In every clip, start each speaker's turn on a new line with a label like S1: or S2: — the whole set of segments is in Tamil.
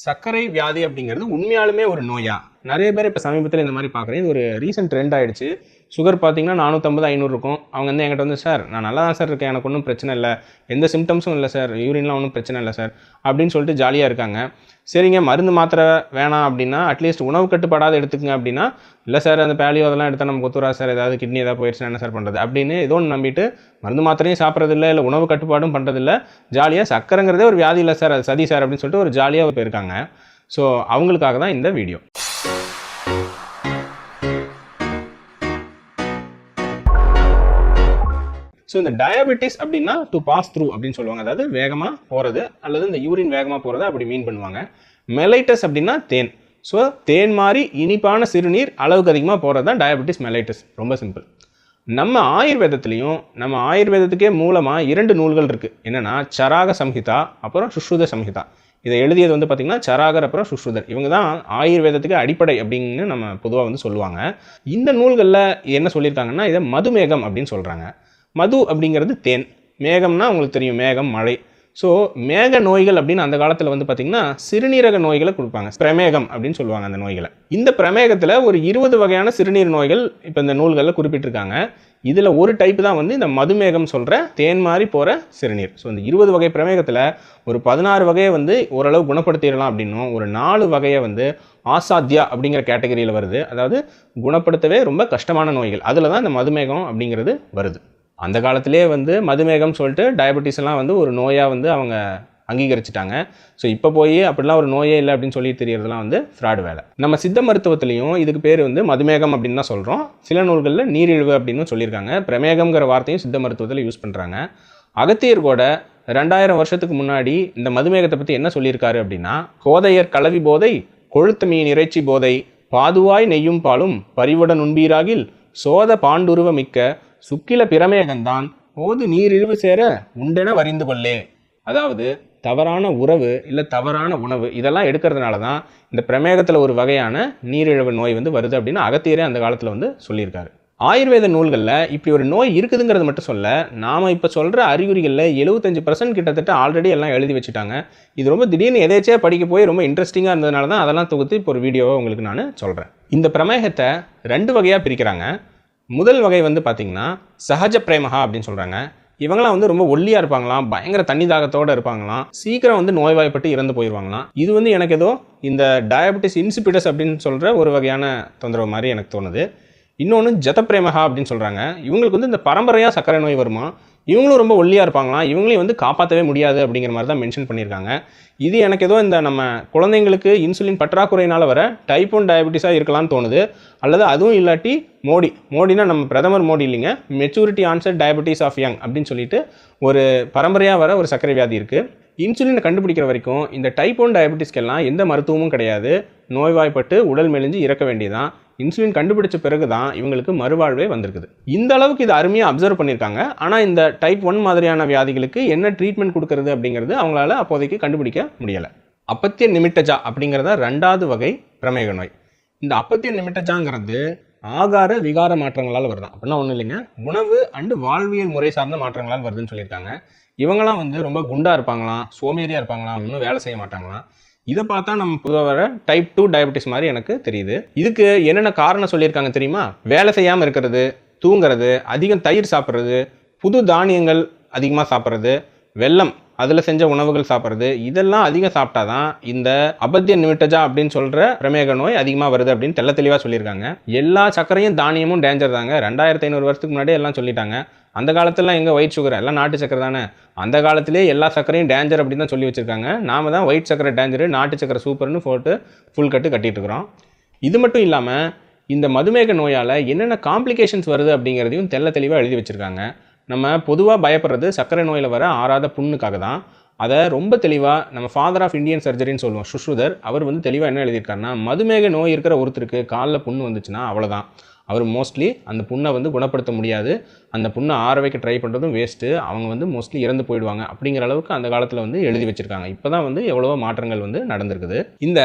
S1: சர்க்கரை வியாதி அப்படிங்கிறது உண்மையாலுமே ஒரு நோயா? நிறைய பேர் இப்போ சமீபத்தில் இந்த மாதிரி பார்க்குறேன். இது ஒரு ரீசெண்ட் ட்ரெண்ட் ஆயிடுச்சு. சுகர் பார்த்தீங்கன்னா 450, 500 இருக்கும். அவங்க வந்து என்கிட்ட வந்து, சார் நான் நல்லா தான் சார் இருக்கேன், எனக்கு ஒன்றும் பிரச்சனை இல்லை, எந்த சிம்டம்ஸும் இல்லை சார், யூரின்லாம் ஒன்றும் பிரச்சனை இல்லை சார் அப்படின்னு சொல்லிட்டு ஜாலியாக இருக்காங்க. சரிங்க, மருந்து மாத்திரை வேணாம் அப்படின்னா அட்லீஸ்ட் உணவு கட்டுப்பாடாவது எடுத்துக்கங்க அப்படின்னா, இல்லை சார் அந்த பேலியோ அதெல்லாம் எடுத்தால் நமக்கு ஒத்துறா சார், ஏதாவது கிட்னி ஏதாவது போயிடுச்சுன்னா என்ன சார் பண்ணுறது அப்படின்னு ஏதோ ஒன்று நம்பிட்டு மருந்து மாத்திரையும் சாப்பிட்றதில்ல, இல்லை உணவு கட்டுப்பாடும் பண்ணுறதில்ல, ஜாலியாக சக்கரைங்கிறதே ஒரு வியாதி இல்லை சார், அது சதி சார் அப்படின்னு சொல்லிட்டு ஒரு ஜாலியாக போயிருக்காங்க. ஸோ அவங்களுக்காக தான் இந்த வீடியோ. ஸோ இந்த டயபெட்டிஸ் அப்படின்னா டு பாஸ் த்ரூ அப்படின்னு சொல்லுவாங்க, அதாவது வேகமாக போகிறது அல்லது இந்த யூரின் வேகமாக போகிறத அப்படி மீன் பண்ணுவாங்க. மெலைட்டஸ் அப்படின்னா தேன். ஸோ தேன் மாதிரி இனிப்பான சிறுநீர் அளவுக்கு அதிகமாக போகிறது தான் டயபெட்டிஸ் மெலைட்டஸ். ரொம்ப சிம்பிள். நம்ம ஆயுர்வேதத்துக்கே மூலமாக 2 நூல்கள் இருக்குது. என்னென்னா சராக சம்ஹிதா அப்புறம் சுஷ்ருத சம்ஹிதா. இதை எழுதியது வந்து பார்த்திங்கன்னா சராகர் அப்புறம் சுஷ்ருதர். இவங்க தான் ஆயுர்வேதத்துக்கு அடிப்படை அப்படின்னு நம்ம பொதுவாக வந்து சொல்லுவாங்க. இந்த நூல்களில் என்ன சொல்லியிருக்காங்கன்னா இதை மதுமேகம் அப்படின்னு சொல்கிறாங்க. மது அப்படிங்கிறது தேன், மேகம்னா உங்களுக்கு தெரியும், மேகம் மழை. ஸோ மேக நோய்கள் அப்படின்னு அந்த காலத்தில் வந்து பார்த்திங்கன்னா சிறுநீரக நோய்களை கொடுப்பாங்க, பிரமேகம் அப்படின்னு சொல்லுவாங்க அந்த நோய்களை. இந்த பிரமேகத்தில் ஒரு 20 வகையான சிறுநீர் நோய்கள் இப்போ இந்த நூல்களில் குறிப்பிட்டிருக்காங்க. இதில் ஒரு டைப்பு தான் வந்து இந்த மதுமேகம் சொல்கிற தேன் மாதிரி போகிற சிறுநீர். ஸோ இந்த 20 வகை பிரமேகத்தில் ஒரு 16 வகையை வந்து ஓரளவு குணப்படுத்திடலாம் அப்படின்னும், ஒரு 4 வகையை வந்து ஆசாத்தியா அப்படிங்கிற கேட்டகரியில் வருது, அதாவது குணப்படுத்தவே ரொம்ப கஷ்டமான நோய்கள். அதில் தான் இந்த மதுமேகம் அப்படிங்கிறது வருது. அந்த காலத்திலே வந்து மதுமேகம் சொல்லிட்டு டயபெட்டிஸ் எல்லாம் வந்து ஒரு நோயாக வந்து அவங்க அங்கீகரிச்சிட்டாங்க. ஸோ இப்போ போய் அப்படிலாம் ஒரு நோயே இல்லை அப்படின்னு சொல்லி தெரியறதுலாம் வந்து ஃப்ராடு வேலை. நம்ம சித்த மருத்துவத்திலையும் இதுக்கு பேர் வந்து மதுமேகம் அப்படின்னு தான் சொல்கிறோம். சில நூல்களில் நீரிழிவு அப்படின்னு சொல்லியிருக்காங்க. பிரமேகம்ங்கிற வார்த்தையும் சித்த மருத்துவத்தில் யூஸ் பண்ணுறாங்க. அகத்தியர் கூட 2000 வருஷத்துக்கு முன்னாடி இந்த மதுமேகத்தை பற்றி என்ன சொல்லியிருக்காரு அப்படின்னா, கோதையர் கலவி போதை, கொழுத்த மீன் இறைச்சி போதை, பாதுவாய் நெய்யும் பாலும் பரிவுடன் உண்பீராகில் சோத பாண்டுருவ மிக்க சுக்கில பிரமேகந்தான் போது நீரிழிவு சேர உண்டென வரிந்து கொள்ளே. அதாவது தவறான உறவு இல்லை தவறான உணவு இதெல்லாம் எடுக்கிறதுனால தான் இந்த பிரமேகத்தில் ஒரு வகையான நீரிழிவு நோய் வந்து வருது அப்படின்னு அகத்தியரே அந்த காலத்தில் வந்து சொல்லியிருக்காரு. ஆயுர்வேத நூல்களில் இப்படி ஒரு நோய் இருக்குதுங்கிறது மட்டும் சொல்ல, நாம் இப்போ சொல்கிற அறிகுறிகளில் 75% கிட்டத்தட்ட ஆல்ரெடி எல்லாம் எழுதி வச்சுட்டாங்க. இது ரொம்ப திடீர்னு எதேச்சியாக படிக்க போய் ரொம்ப இன்ட்ரெஸ்டிங்காக இருந்ததுனால தான் அதெல்லாம் தொகுத்து இப்போ ஒரு வீடியோவை உங்களுக்கு நான் சொல்கிறேன். இந்த பிரமேகத்தை 2 வகையாக பிரிக்கிறாங்க. முதல் வகை வந்து பார்த்திங்கன்னா சஹஜ பிரேமஹா அப்படின்னு சொல்கிறாங்க. இவங்களாம் வந்து ரொம்ப ஒல்லியாக இருப்பாங்களாம், பயங்கர தண்ணி தாகத்தோடு இருப்பாங்களாம், சீக்கிரம் வந்து நோய்வாய்ப்பட்டு இறந்து போயிடுவாங்களாம். இது வந்து எனக்கு ஏதோ இந்த டயபெட்டிஸ் இன்சிபிடஸ் அப்படின்னு சொல்கிற ஒரு வகையான தொந்தரவு மாதிரி எனக்கு தோணுது. இன்னொன்று ஜதப்பிரேமஹா அப்படின்னு சொல்கிறாங்க. இவங்களுக்கு வந்து இந்த பரம்பரையாக சர்க்கரை நோய் வருமா, இவங்களும் ரொம்ப ஒல்லியாக இருப்பாங்களாம், இவங்களையும் வந்து காப்பாற்றவே முடியாது அப்படிங்கிற மாதிரி தான் மென்ஷன் பண்ணியிருக்காங்க. இது எனக்கு ஏதோ இந்த நம்ம குழந்தைங்களுக்கு இன்சுலின் பற்றாக்குறையினால் வர டைப் 1 டயபெட்டிஸாக இருக்கலாம்னு தோணுது. அல்லது அதுவும் இல்லாட்டி மோடினா நம்ம பிரதமர் மோடி இல்லைங்க, maturity onset diabetes of young அப்படின்னு சொல்லிட்டு ஒரு பரம்பரையாக வர ஒரு சர்க்கரை வியாதி இருக்குது. இன்சுலினை கண்டுபிடிக்கிற வரைக்கும் இந்த டைப் 1 டயபெட்டிஸ்க்கெல்லாம் எந்த மருத்துவமும் கிடையாது, நோய்வாய்ப்பட்டு உடல் மெலிஞ்சு இறக்க வேண்டியதான். இன்சுலின் கண்டுபிடிச்ச பிறகு தான் இவங்களுக்கு மறுவாழ்வே வந்திருக்குது. இந்த அளவுக்கு இது அருமையாக அப்சர்வ் பண்ணியிருக்காங்க. ஆனால் இந்த டைப் 1 மாதிரியான வியாதிகளுக்கு என்ன ட்ரீட்மெண்ட் கொடுக்கறது அப்படிங்கிறது அவங்களால அப்போதைக்கு கண்டுபிடிக்க முடியலை. அப்பத்திய நிமிட்டஜா அப்படிங்கிறத 2வது வகை பிரமேக நோய். இந்த அப்பத்திய நிமிட்டஜாங்கிறது ஆகார விகார மாற்றங்களால் வருதான். அப்படின்னா ஒன்றும் இல்லைங்க, உணவு அண்டு வாழ்வியல் முறை சார்ந்த மாற்றங்களால் வருதுன்னு சொல்லியிருக்காங்க. இவங்களாம் வந்து ரொம்ப குண்டாக இருப்பாங்களாம், சோமேறியாக இருப்பாங்களாம், இன்னும் வேலை செய்ய மாட்டாங்களாம். இதை பார்த்தா நம்ம பொதுவாக வர டைப் 2 டயபெட்டிஸ் மாதிரி எனக்கு தெரியுது. இதுக்கு என்னென்ன காரணம் சொல்லியிருக்காங்க தெரியுமா? வேலை செய்யாமல் இருக்கிறது, தூங்குறது, அதிகம் தயிர் சாப்பிட்றது, புது தானியங்கள் அதிகமாக சாப்பிட்றது, வெல்லம் அதில் செஞ்ச உணவுகள் சாப்பிட்றது, இதெல்லாம் அதிகம் சாப்பிட்டா தான் இந்த அபத்திய நிமிட்டஜா அப்படின்னு சொல்கிற பிரமேக நோய் அதிகமாக வருது அப்படின்னு தெளிவாக சொல்லியிருக்காங்க. எல்லா சர்க்கரையும் தானியமும் டேஞ்சர் தாங்க. 2500 வருஷத்துக்கு முன்னாடியே எல்லாம் சொல்லிட்டாங்க. அந்த காலத்துலலாம் எங்கே ஒயிட் சுகர், எல்லாம் நாட்டு சக்கரை தானே. அந்த காலத்திலே எல்லா சக்கரையும் டேஞ்சர் அப்படின்னு தான் சொல்லி வச்சுருக்காங்க. நாம தான் ஒயிட் சக்கரை டேஞ்சரு, நாட்டு சக்கரை சூப்பர்னு போட்டு ஃபுல் கட்டிகிட்டு இருக்கிறோம். இது மட்டும் இல்லாமல் இந்த மதுமேக நோயால் என்னென்ன காம்ப்ளிகேஷன்ஸ் வருது அப்படிங்கிறதையும் தெளிவாக எழுதி வச்சுருக்காங்க. நம்ம பொதுவாக பயப்படுறது சர்க்கரை நோயில் வர ஆறாத புண்ணுக்காக தான். அதை ரொம்ப தெளிவாக நம்ம ஃபாதர் ஆஃப் இந்தியன் சர்ஜரின்னு சொல்லுவோம் சுஷ்ருதர், அவர் வந்து தெளிவாக என்ன எழுதியிருக்காருன்னா, மதுமேக நோய் இருக்கிற ஒருத்தருக்கு காலில் புண்ணு வந்துச்சுன்னா அவ்வளோதான், அவர் மோஸ்ட்லி அந்த புண்ணை வந்து குணப்படுத்த முடியாது, அந்த புண்ணை ஆற வைக்க ட்ரை பண்ணுறதும் வேஸ்ட்டு, அவங்க வந்து மோஸ்ட்லி இறந்து போயிடுவாங்க அப்படிங்கிற அளவுக்கு அந்த காலத்தில் வந்து எழுதி வச்சுருக்காங்க. இப்போ தான் வந்து எவ்வளவோ மாற்றங்கள் வந்து நடந்திருக்குது. இந்த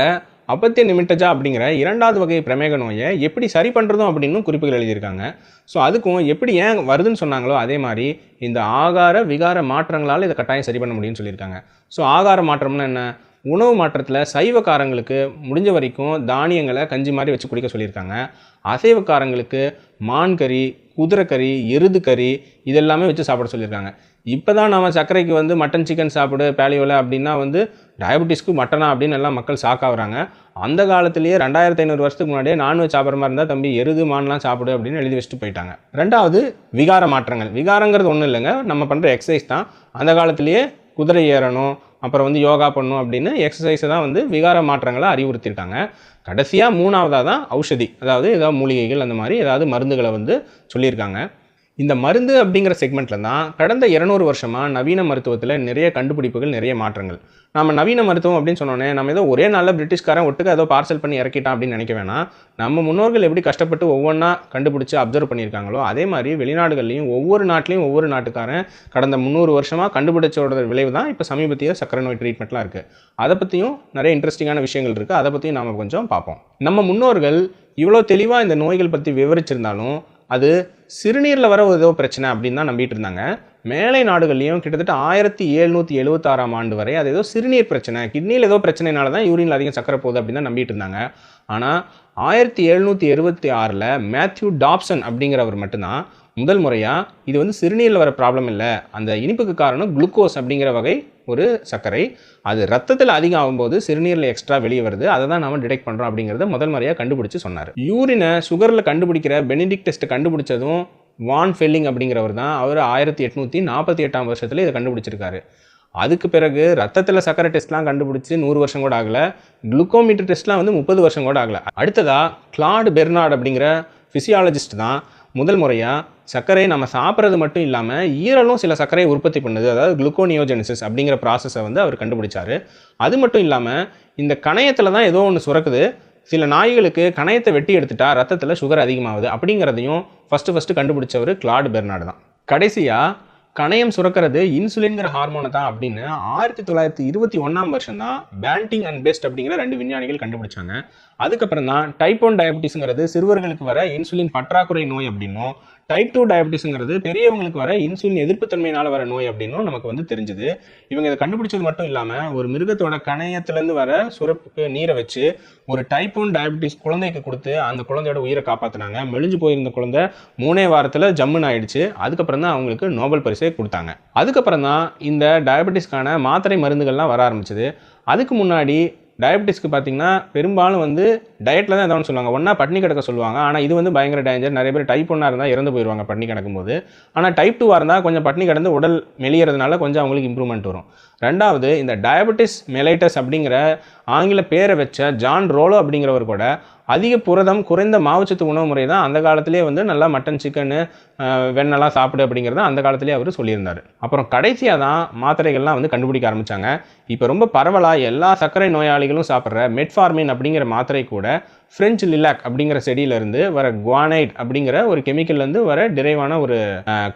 S1: அப்பத்திய நிமிட்டஜா அப்படிங்கிற 2வது வகை பிரமேக நோயை எப்படி சரி பண்ணுறதும் அப்படின்னு குறிப்புகள் எழுதியிருக்காங்க. ஸோ அதுக்கும் எப்படி ஏன் வருதுன்னு சொன்னாங்களோ அதே மாதிரி இந்த ஆகார விகார மாற்றங்களால் இதை கட்டாயம் சரி பண்ண முடியும்னு சொல்லியிருக்காங்க. ஸோ ஆகார மாற்றம்னா என்ன? உணவு மாற்றத்தில் சைவக்காரங்களுக்கு முடிஞ்ச வரைக்கும் தானியங்களை கஞ்சி மாதிரி வச்சு குடிக்க சொல்லியிருக்காங்க. அசைவக்காரங்களுக்கு மான் கறி, குதிரை கறி, எருது கறி இதெல்லாமே வச்சு சாப்பிட சொல்லியிருக்காங்க. இப்போ தான் நம்ம சர்க்கரைக்கு வந்து மட்டன் சிக்கன் சாப்பிடு பேலியோவில் அப்படின்னா வந்து டயபெட்டிஸ்க்கு மட்டனா அப்படின்னு எல்லாம் மக்கள் ஷாக்காகிறாங்க. அந்த காலத்திலேயே 2500 வருஷத்துக்கு முன்னாடியே நான்வெஜ் சாப்பிட்ற மாதிரி இருந்தால் தம்பி எருது மான்லாம் சாப்பிடு அப்படின்னு எழுதி வச்சுட்டு போயிட்டாங்க. ரெண்டாவது விகார மாற்றங்கள். விகாரங்கிறது ஒன்றும் இல்லைங்க, நம்ம பண்ணுற எக்ஸசைஸ் தான். அந்த காலத்திலேயே குதிரை ஏறணும், அப்புறம் வந்து யோகா பண்ணணும் அப்படின்னு எக்ஸசைஸை தான் வந்து விகார மாற்றங்களை அறிவுறுத்தியிருக்காங்க. கடைசியாக மூணாவதாக தான் ஔஷதி, அதாவது ஏதாவது மூலிகைகள் அந்த மாதிரி ஏதாவது மருந்துகளை வந்து சொல்லியிருக்காங்க. இந்த மருந்து அப்படிங்கிற செக்மெண்ட்டில் தான் கடந்த 200 வருஷமாக நவீன மருத்துவத்தில் நிறைய கண்டுபிடிப்புகள், நிறைய மாற்றங்கள். நம்ம நவீன மருத்துவம் அப்படின்னு சொன்னோன்னே நம்ம ஏதோ ஒரே நாளில் பிரிட்டிஷ்காரன் ஒட்டுக்க ஏதோ பார்சல் பண்ணி இறக்கிட்டான் அப்படின்னு நினைக்க வேணாம். நம்ம முன்னோர்கள் எப்படி கஷ்டப்பட்டு ஒவ்வொன்றா கண்டுபிடிச்சி அப்சர்வ் பண்ணியிருக்காங்களோ அதே மாதிரி வெளிநாடுகள்லையும் ஒவ்வொரு நாட்டிலையும் ஒவ்வொரு நாட்டுக்காரன் கடந்த 300 வருஷமாக கண்டுபிடிச்சோட விளைவு தான் இப்போ சமீபத்திய சக்கரை நோய் ட்ரீட்மெண்ட்லாம் இருக்குது. அதை பற்றியும் நிறைய இன்ட்ரெஸ்டிங்கான விஷயங்கள் இருக்குது, அதை பற்றியும் நம்ம கொஞ்சம் பார்ப்போம். நம்ம முன்னோர்கள் இவ்வளோ தெளிவாக இந்த நோய்கள் பற்றி விவரிச்சிருந்தாலும் அது சிறுநீரில் வர ஏதோ பிரச்சனை அப்படின்னு தான் நம்பிட்டு இருந்தாங்க. மேலை நாடுகள்லையும் கிட்டத்தட்ட 1776ஆம் ஆண்டு வரை அது ஏதோ சிறுநீர் பிரச்சனை, கிட்னியில் ஏதோ பிரச்சனைனால தான் யூரினில் அதிகம் சக்கரை போகுது அப்படின்னு தான் நம்பிட்டு இருந்தாங்க. ஆனால் 1776 மேத்யூ டாப்சன் அப்படிங்கிறவர் மட்டும்தான் முதல் முறையாக இது வந்து சிறுநீரில் வர ப்ராப்ளம் இல்லை, அந்த இனிப்புக்கு காரணம் குளுக்கோஸ் அப்படிங்கிற வகை ஒரு சர்க்கரை, அது ரத்தத்தில் அதிகம் ஆகும்போது சிறுநீரில் எக்ஸ்ட்ரா வெளியே வருது, அதை தான் நாம் டிடெக்ட் பண்ணுறோம் அப்படிங்கிறத முதல் முறையாக கண்டுபிடிச்சு சொன்னார். யூரினை சுகரில் கண்டுபிடிக்கிற பெனிடிக்ட் டெஸ்ட்டை கண்டுபிடிச்சதும் வான் ஃபெல்லிங் அப்படிங்கிறவர் தான். அவர் 1848ஆம் வருஷத்தில் இதை கண்டுபிடிச்சிருக்காரு. அதுக்கு பிறகு ரத்தத்தில் சக்கரை டெஸ்ட்லாம் கண்டுபிடிச்சி 100 வருஷம் கூட ஆகலை, குளுக்கோமீட்டர் டெஸ்ட்லாம் வந்து 30 வருஷம் கூட ஆகலை. அடுத்ததாக கிளாட் பெர்னார்ட் அப்படிங்கிற ஃபிசியாலஜிஸ்ட் தான் முதல் முறையாக சர்க்கரை நம்ம சாப்பிட்றது மட்டும் இல்லாமல் ஈரலும் சில சர்க்கரையை உற்பத்தி பண்ணுது, அதாவது குளுக்கோனியோஜெனிசிஸ் அப்படிங்கிற ப்ராசஸை வந்து அவர் கண்டுபிடிச்சார். அது மட்டும் இல்லாமல் இந்த கணையத்தில் தான் ஏதோ ஒன்று சுரக்குது, சில நாய்களுக்கு கணையத்தை வெட்டி எடுத்துட்டா ரத்தத்தில் சுகர் அதிகமாகுது அப்படிங்கிறதையும் ஃபஸ்ட்டு கண்டுபிடிச்சவர் கிளாட் பெர்னார்டு தான். கடைசியாக கணையம் சுரக்கிறது இன்சுலின்கிற ஹார்மோனை தான் அப்படின்னு 1921ஆம் வருஷம் தான் பேண்டிங் அண்ட் பெஸ்ட் அப்படிங்கிற 2 விஞ்ஞானிகள் கண்டுபிடிச்சாங்க. அதுக்கப்புறம் தான் டைப் 1 டயபிட்டிஸ்ங்கிறது சிறுவர்களுக்கு வர இன்சுலின் பற்றாக்குறை நோய் அப்படின்னும், டைப் 2 டயபிட்டிஸ்ங்கிறது பெரியவங்களுக்கு வர இன்சுலின் எதிர்ப்புத்தன்மையினால் வர நோய் அப்படின்னும் நமக்கு வந்து தெரிஞ்சுது. இவங்க இதை கண்டுபிடிச்சது மட்டும் இல்லாமல் ஒரு மிருகத்தோட கணையத்திலேருந்து வர சுரப்புக்கு நீரை வச்சு ஒரு டைப் 1 டயபிட்டிஸ் குழந்தைக்கு கொடுத்து அந்த குழந்தையோட உயிரை காப்பாற்றினாங்க. மெலிஞ்சு போயிருந்த குழந்தை 3 வாரத்தில் ஜம்முன்னு ஆயிடுச்சு. அதுக்கப்புறம் தான் அவங்களுக்கு நோபல் பரிசே கொடுத்தாங்க. அதுக்கப்புறம் தான் இந்த டயபிட்டிஸ்க்கான மாத்திரை மருந்துகள்லாம் வர ஆரம்பிச்சது. அதுக்கு முன்னாடி டயபிட்டிஸ்க்கு பார்த்தீங்கன்னா பெரும்பாலும் வந்து டயட்டில் தான் எதாவது சொல்லுவாங்க, ஒன்றா பட்னி கிடக்க சொல்லுவாங்க. ஆனால் இது வந்து பயங்கர டேஞ்சர், நிறைய பேர் டைப் 1 இருந்தால் இறந்து போயிடுவாங்க பட்னி கிடக்கும்போது. ஆனால் டைப் 2 இருந்தால் கொஞ்சம் பட்னி கிடந்து உடல் மெலியறதுனால கொஞ்சம் அவங்களுக்கு இம்ப்ரூவ்மெண்ட் வரும். ரெண்டாவது, இந்த டயபெட்டிஸ் மெலைட்டஸ் அப்படிங்கிற ஆங்கில பேரை வச்ச ஜான் ரோலோ அப்படிங்கிறவர் கூட அதிக புரதம் குறைந்த மாவுச்சத்து உணவு முறை தான் அந்த காலத்திலே வந்து நல்லா மட்டன் சிக்கனு வெண்ணெல்லாம் சாப்பிடு அப்படிங்கிறத அந்த காலத்திலே அவர் சொல்லியிருந்தார். அப்புறம் கடைசியாக தான் மாத்திரைகள்லாம் வந்து கண்டுபிடிக்க ஆரம்பித்தாங்க. இப்போ ரொம்ப பரவலாக எல்லா சர்க்கரை நோயாளிகளும் சாப்பிட்ற மெட்ஃபார்மின் அப்படிங்கிற மாத்திரை கூட ஃப்ரெஞ்சு லிலாக் அப்படிங்கிற செடியிலேருந்து வர குவானைட் அப்படிங்கிற ஒரு கெமிக்கல்லேருந்து வர டிரைவான ஒரு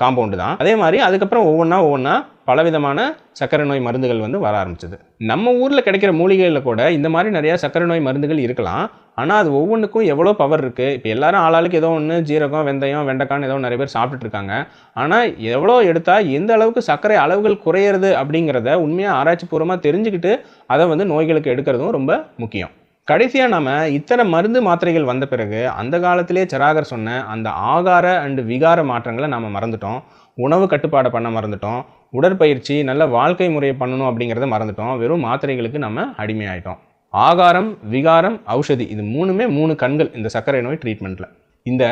S1: காம்பவுண்டு தான். அதே மாதிரி அதுக்கப்புறம் ஒவ்வொன்றா பலவிதமான சர்க்கரை நோய் மருந்துகள் வந்து வர ஆரம்பிச்சது. நம்ம ஊரில் கிடைக்கிற மூலிகைகளில் கூட இந்த மாதிரி நிறையா சர்க்கரை நோய் மருந்துகள் இருக்கலாம். ஆனால் அது ஒவ்வொன்றுக்கும் எவ்வளோ பவர் இருக்குது. இப்போ எல்லாரும் ஆளாளுக்கு ஏதோ ஒன்று ஜீரகம், வெந்தயம், வெண்டைக்கான்னு ஏதோ நிறைய பேர் சாப்பிட்டுட்டு இருக்காங்க. ஆனால் எவ்வளோ எடுத்தால் எந்த அளவுக்கு சர்க்கரை அளவுகள் குறையிறது அப்படிங்கிறத உண்மையாக ஆராய்ச்சி பூர்வமாக தெரிஞ்சுக்கிட்டு அதை வந்து நோய்களுக்கு எடுக்கிறதும் ரொம்ப முக்கியம். கடைசியாக நம்ம இத்தனை மருந்து மாத்திரைகள் வந்த பிறகு அந்த காலத்திலே சராகர் சொன்ன அந்த ஆகார அண்டு விகார மாற்றங்களை நம்ம மறந்துட்டோம். உணவு கட்டுப்பாடை பண்ண மறந்துட்டோம். உடற்பயிற்சி, நல்ல வாழ்க்கை முறையை பண்ணணும் அப்படிங்கிறத மறந்துட்டோம். வெறும் மாத்திரைகளுக்கு நம்ம அடிமையாயிட்டோம். ஆகாரம், விகாரம், ஔஷதி, இது 3 கண்கள் இந்த சர்க்கரை நோய் ட்ரீட்மெண்ட்டில். இந்த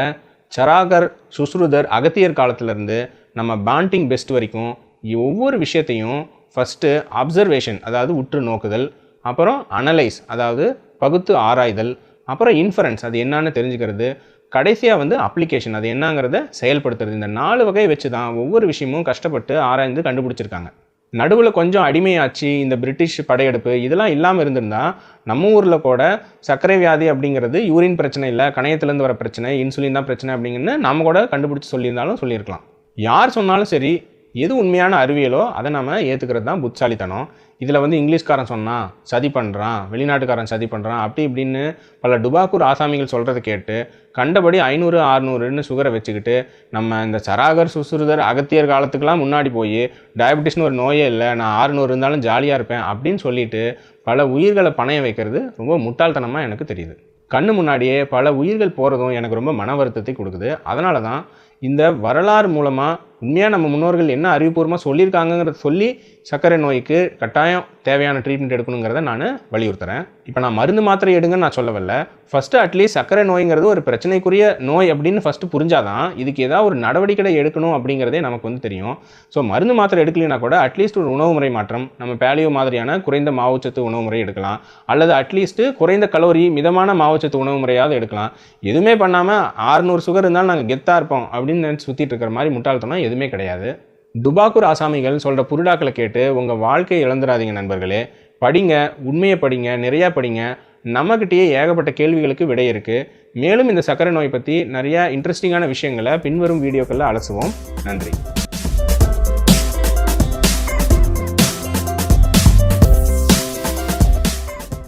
S1: சராகர், சுஷ்ருதர், அகத்தியர் காலத்திலேருந்து நம்ம பேண்டிங் பெஸ்ட் வரைக்கும் ஒவ்வொரு விஷயத்தையும் ஃபஸ்ட்டு அப்சர்வேஷன், அதாவது உற்று நோக்குதல், அப்புறம் அனலைஸ், அதாவது பகுத்து ஆராய்தல், அப்புறம் இன்ஃபரன்ஸ், அது என்னன்னு தெரிஞ்சுக்கிறது, கடைசியாக வந்து அப்ளிகேஷன், அது என்னங்கிறத செயல்படுத்துறது. இந்த 4 வகை வச்சு தான் ஒவ்வொரு விஷயமும் கஷ்டப்பட்டு ஆராய்ந்து கண்டுபிடிச்சிருக்காங்க. நடுவில் கொஞ்சம் அடிமையாச்சு இந்த பிரிட்டிஷ் படையெடுப்பு இதெல்லாம் இல்லாமல் இருந்திருந்தா நம்ம ஊரில் கூட சர்க்கரை வியாதி அப்படிங்கிறது யூரின் பிரச்சனை இல்லை, கணையத்துலேருந்து வர பிரச்சனை, இன்சுலின் தான் பிரச்சனை அப்படிங்கிறது நம்ம கூட கண்டுபிடிச்சி சொல்லியிருந்தாலும் சொல்லியிருக்கலாம். யார் சொன்னாலும் சரி, எது உண்மையான அறிவியலோ அதை நம்ம ஏற்றுக்கிறது தான் புத்திசாலித்தனம். இதில் வந்து இங்கிலீஷ்காரன் சொன்னான் சதி பண்ணுறான், வெளிநாட்டுக்காரன் சதி பண்ணுறான், அப்படி இப்படின்னு பல டுபாக்கூர் ஆசாமிகள் சொல்கிறத கேட்டு கண்டபடி 500 600ன்னு சுகரை வச்சுக்கிட்டு நம்ம இந்த சராகர் சுசுருதர் அகத்தியர் காலத்துக்கெலாம் முன்னாடி போய் டயபெட்டிஸ்னு ஒரு நோயே இல்லை, நான் 600 இருந்தாலும் ஜாலியாக இருப்பேன் அப்படின்னு சொல்லிட்டு பல உயிர்களை பணைய வைக்கிறது ரொம்ப முட்டாள்தனமாக எனக்கு தெரியுது. கண்ணு முன்னாடியே பல உயிர்கள் போகிறதும் எனக்கு ரொம்ப மன வருத்தத்தை கொடுக்குது. அதனால தான் இந்த வரலாறு மூலமாக உண்மையாக நம்ம முன்னோர்கள் என்ன அறிவுபூர்வமாக சொல்லியிருக்காங்கிறத சொல்லி சர்க்கரை நோய்க்கு கட்டாயம் தேவையான ட்ரீட்மெண்ட் எடுக்கணுங்கிறத நான் வலியுறுத்துறேன். இப்போ நான் மருந்து மாத்திரை எடுங்கன்னு நான் சொல்லவில்லை. ஃபஸ்ட்டு அட்லீஸ்ட் சர்க்கரை நோய்ங்கிறது ஒரு பிரச்சனைக்குரிய நோய் அப்படின்னு ஃபஸ்ட்டு புரிஞ்சாதான் இதுக்கு ஏதாவது ஒரு நடவடிக்கை எடுக்கணும் அப்படிங்கிறதே நமக்கு வந்து தெரியும். ஸோ மருந்து மாத்திரை எடுக்கலைன்னா கூட அட்லீஸ்ட் ஒரு உணவு முறை மாற்றம், நம்ம பேலியோ மாதிரியான குறைந்த மாவுச்சத்து உணவு முறை எடுக்கலாம், அல்லது அட்லீஸ்ட்டு குறைந்த கலோரி மிதமான மாவுச்சத்து உணவு முறையாவது எடுக்கலாம். எதுவுமே பண்ணாமல் 600 சுகர் இருந்தாலும் நாங்கள் கெத்தாக இருப்போம் அப்படின்னு நினச்சி சுற்றிட்டு இருக்கிற மாதிரி முட்டாள்தனம் எதுவுமே கிடையாது. டுபாக்கூர் ஆசாமிகள் சொல்கிற புருடாக்களை கேட்டு உங்கள் வாழ்க்கையை இழந்துடாதீங்க நண்பர்களே. படிங்க, உண்மையை படிங்க, நிறையா படிங்க. நம்மக்கிட்டேயே ஏகப்பட்ட கேள்விகளுக்கு விடை இருக்குது. மேலும் இந்த சர்க்கரை நோய் பற்றி நிறையா இன்ட்ரெஸ்டிங்கான விஷயங்களை பின்வரும் வீடியோக்களில் அலசுவோம். நன்றி.